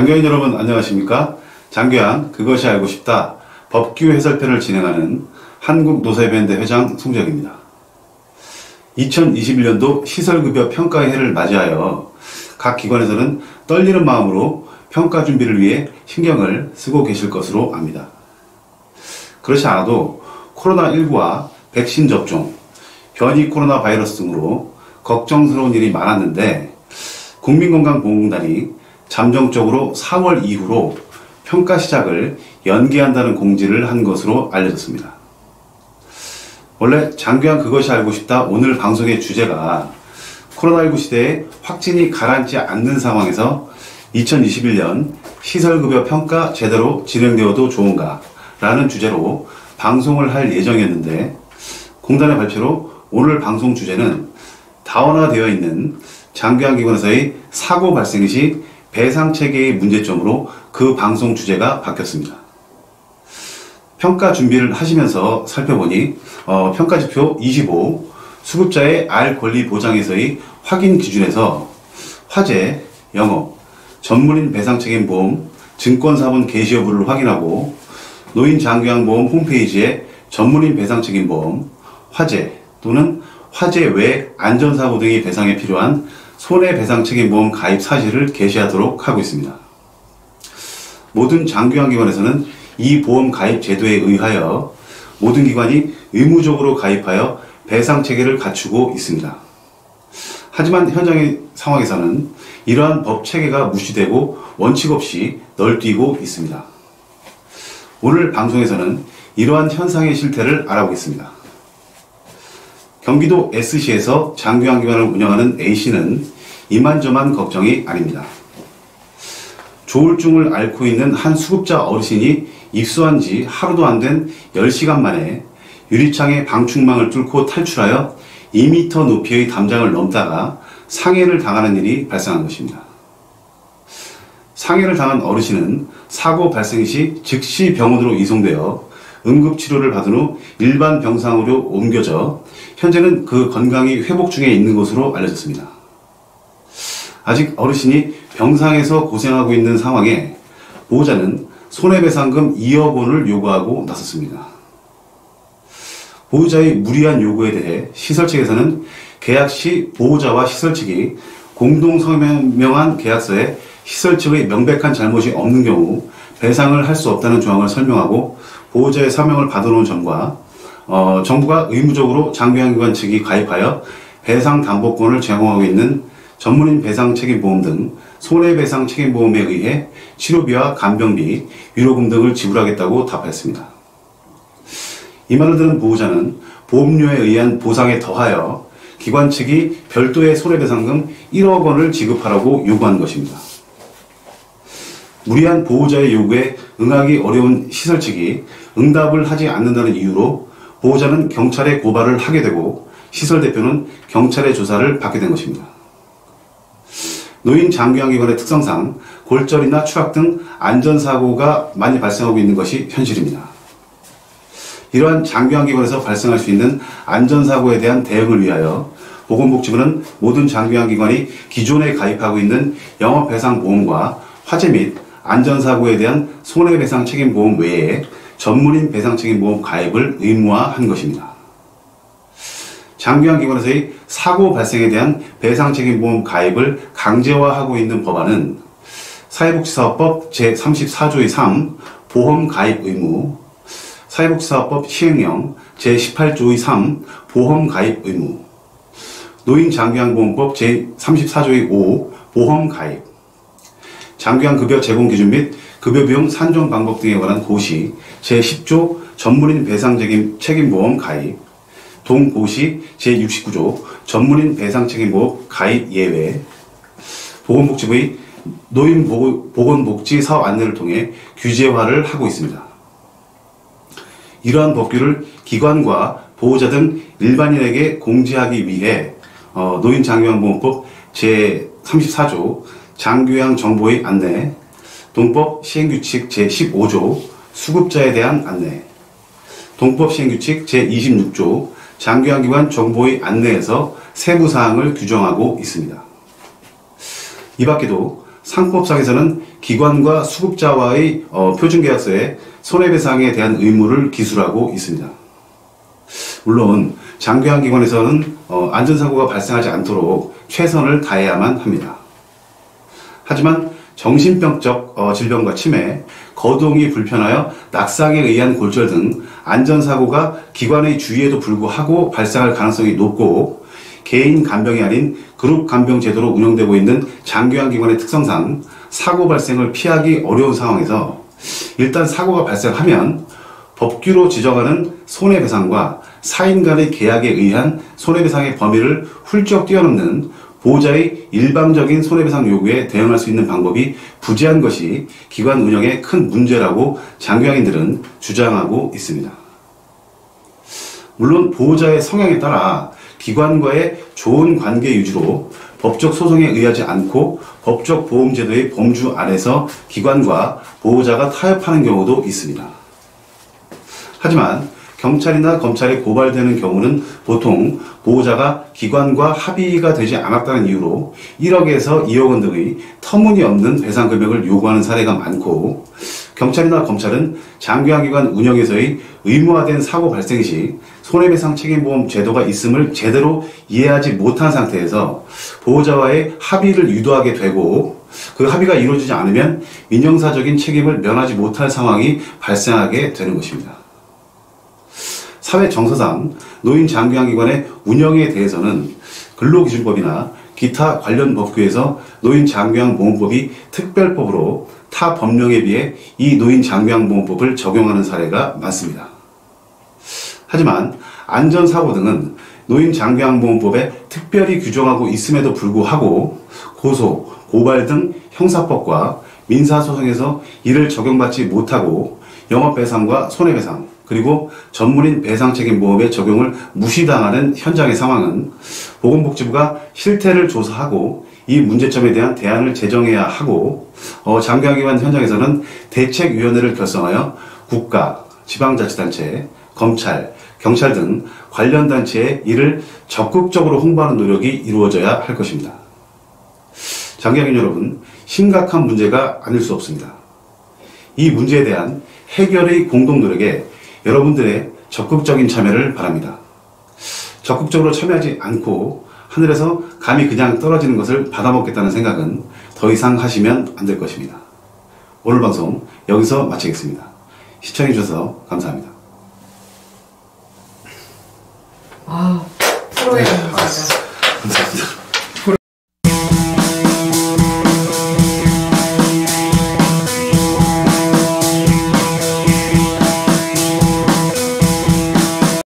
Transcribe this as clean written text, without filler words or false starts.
장교인 여러분 안녕하십니까? 장교양 그것이 알고 싶다 법규 해설편을 진행하는 한국노사협연대 회장 송재혁입니다. 2021년도 시설급여 평가의 해를 맞이하여 각 기관에서는 떨리는 마음으로 평가 준비를 위해 신경을 쓰고 계실 것으로 압니다. 그렇지 않아도 코로나19와 백신 접종, 변이 코로나 바이러스 등으로 걱정스러운 일이 많았는데 국민건강보험공단이 잠정적으로 4월 이후로 평가 시작을 연기한다는 공지를 한 것으로 알려졌습니다. 원래 장교양 그것이 알고 싶다 오늘 방송의 주제가 코로나19 시대에 확진이 가라앉지 않는 상황에서 2021년 시설급여 평가 제대로 진행되어도 좋은가 라는 주제로 방송을 할 예정이었는데 공단의 발표로 오늘 방송 주제는 다원화되어 있는 장교양 기관에서의 사고 발생 시 배상 체계의 문제점으로 그 방송 주제가 바뀌었습니다. 평가 준비를 하시면서 살펴보니 평가지표 25 수급자의 알 권리 보장에서의 확인 기준에서 화재, 영업, 전문인 배상 책임 보험, 증권사본 개시 여부를 확인하고 노인장교양보험 홈페이지에 전문인 배상 책임 보험, 화재 또는 화재 외 안전사고 등의 배상에 필요한 손해배상책임보험 가입 사실을 게시하도록 하고 있습니다. 모든 장교양기관에서는 이 보험 가입 제도에 의하여 모든 기관이 의무적으로 가입하여 배상체계를 갖추고 있습니다. 하지만 현장의 상황에서는 이러한 법체계가 무시되고 원칙 없이 널뛰고 있습니다. 오늘 방송에서는 이러한 현상의 실태를 알아보겠습니다. 경기도 S시에서 장교양기관을 운영하는 A씨는 이만저만 걱정이 아닙니다. 조울증을 앓고 있는 한 수급자 어르신이 입수한 지 하루도 안 된 10시간 만에 유리창의 방충망을 뚫고 탈출하여 2m 높이의 담장을 넘다가 상해를 당하는 일이 발생한 것입니다. 상해를 당한 어르신은 사고 발생 시 즉시 병원으로 이송되어 응급치료를 받은 후 일반 병상으로 옮겨져 현재는 그 건강이 회복 중에 있는 것으로 알려졌습니다. 아직 어르신이 병상에서 고생하고 있는 상황에 보호자는 손해배상금 2억 원을 요구하고 나섰습니다. 보호자의 무리한 요구에 대해 시설 측에서는 계약 시 보호자와 시설 측이 공동 서명한 계약서에 시설 측의 명백한 잘못이 없는 경우 배상을 할 수 없다는 조항을 설명하고 보호자의 서명을 받아놓은 점과 정부가 의무적으로 장교양기관 측이 가입하여 배상담보권을 제공하고 있는 전문인 배상책임보험 등 손해배상책임보험에 의해 치료비와 간병비, 위로금 등을 지불하겠다고 답했습니다. 이 말을 들은 보호자는 보험료에 의한 보상에 더하여 기관 측이 별도의 손해배상금 1억 원을 지급하라고 요구한 것입니다. 무리한 보호자의 요구에 응하기 어려운 시설 측이 응답을 하지 않는다는 이유로 보호자는 경찰에 고발을 하게 되고 시설 대표는 경찰의 조사를 받게 된 것입니다. 노인 장교양기관의 특성상 골절이나 추락 등 안전사고가 많이 발생하고 있는 것이 현실입니다. 이러한 장교양기관에서 발생할 수 있는 안전사고에 대한 대응을 위하여 보건복지부는 모든 장교양기관이 기존에 가입하고 있는 영업배상보험과 화재 및 안전사고에 대한 손해배상책임보험 외에 전문인 배상책임보험 가입을 의무화한 것입니다. 장교양기관에서의 사고 발생에 대한 배상책임보험 가입을 강제화하고 있는 법안은 사회복지사업법 제34조의 3 보험 가입 의무, 사회복지사업법 시행령 제18조의 3 보험 가입 의무, 노인장교양보험법 제34조의 5 보험 가입, 장교양급여 제공 기준 및 급여비용 산정 방법 등에 관한 고시 제10조 전문인 배상책임보험 가입, 동고시 제69조 전문인 배상책임보험 가입 예외, 보건복지부의 노인보건복지 사업 안내를 통해 규제화를 하고 있습니다. 이러한 법규를 기관과 보호자 등 일반인에게 공지하기 위해 노인장교양보험법 제34조 장교양 정보의 안내, 동법 시행규칙 제15조 수급자에 대한 안내, 동법 시행규칙 제26조 장교양기관 정보의 안내에서 세부사항을 규정하고 있습니다. 이 밖에도 상법상에서는 기관과 수급자와의 표준계약서에 손해배상에 대한 의무를 기술하고 있습니다. 물론 장교환기관에서는 안전사고가 발생하지 않도록 최선을 다해야만 합니다. 하지만 정신병적 질병과 치매, 거동이 불편하여 낙상에 의한 골절 등 안전사고가 기관의 주의에도 불구하고 발생할 가능성이 높고, 개인 간병이 아닌 그룹 간병 제도로 운영되고 있는 장교환기관의 특성상 사고 발생을 피하기 어려운 상황에서 일단 사고가 발생하면 법규로 지정하는 손해배상과 사인 간의 계약에 의한 손해배상의 범위를 훌쩍 뛰어넘는 보호자의 일방적인 손해배상 요구에 대응할 수 있는 방법이 부재한 것이 기관 운영의 큰 문제라고 장교환인들은 주장하고 있습니다. 물론 보호자의 성향에 따라 기관과의 좋은 관계 유지로 법적 소송에 의하지 않고 법적 보험제도의 범주 안에서 기관과 보호자가 타협하는 경우도 있습니다. 하지만 경찰이나 검찰에 고발되는 경우는 보통 보호자가 기관과 합의가 되지 않았다는 이유로 1억에서 2억 원 등의 터무니없는 배상 금액을 요구하는 사례가 많고, 경찰이나 검찰은 장교환기관 운영에서의 의무화된 사고 발생 시 손해배상 책임보험 제도가 있음을 제대로 이해하지 못한 상태에서 보호자와의 합의를 유도하게 되고, 그 합의가 이루어지지 않으면 민형사적인 책임을 면하지 못할 상황이 발생하게 되는 것입니다. 사회 정서상 노인 장교환기관의 운영에 대해서는 근로기준법이나 기타 관련 법규에서 노인 장교환보험법이 특별법으로 타 법령에 비해 이 노인 장교환보험법을 적용하는 사례가 많습니다. 하지만 안전사고 등은 노인 장교환보험법에 특별히 규정하고 있음에도 불구하고 고소, 고발 등 형사법과 민사소송에서 이를 적용받지 못하고 영업배상과 손해배상, 그리고 전문인 배상책임보험의 적용을 무시당하는 현장의 상황은 보건복지부가 실태를 조사하고 이 문제점에 대한 대안을 제정해야 하고, 장교환기관 현장에서는 대책위원회를 결성하여 국가, 지방자치단체, 검찰, 경찰 등 관련 단체에 이를 적극적으로 홍보하는 노력이 이루어져야 할 것입니다. 장교환인 여러분, 심각한 문제가 아닐 수 없습니다. 이 문제에 대한 해결의 공동 노력에 여러분들의 적극적인 참여를 바랍니다. 적극적으로 참여하지 않고 하늘에서 감이 그냥 떨어지는 것을 받아먹겠다는 생각은 더 이상 하시면 안 될 것입니다. 오늘 방송 여기서 마치겠습니다. 시청해주셔서 감사합니다. 프로의 감사합니다. 감사합니다.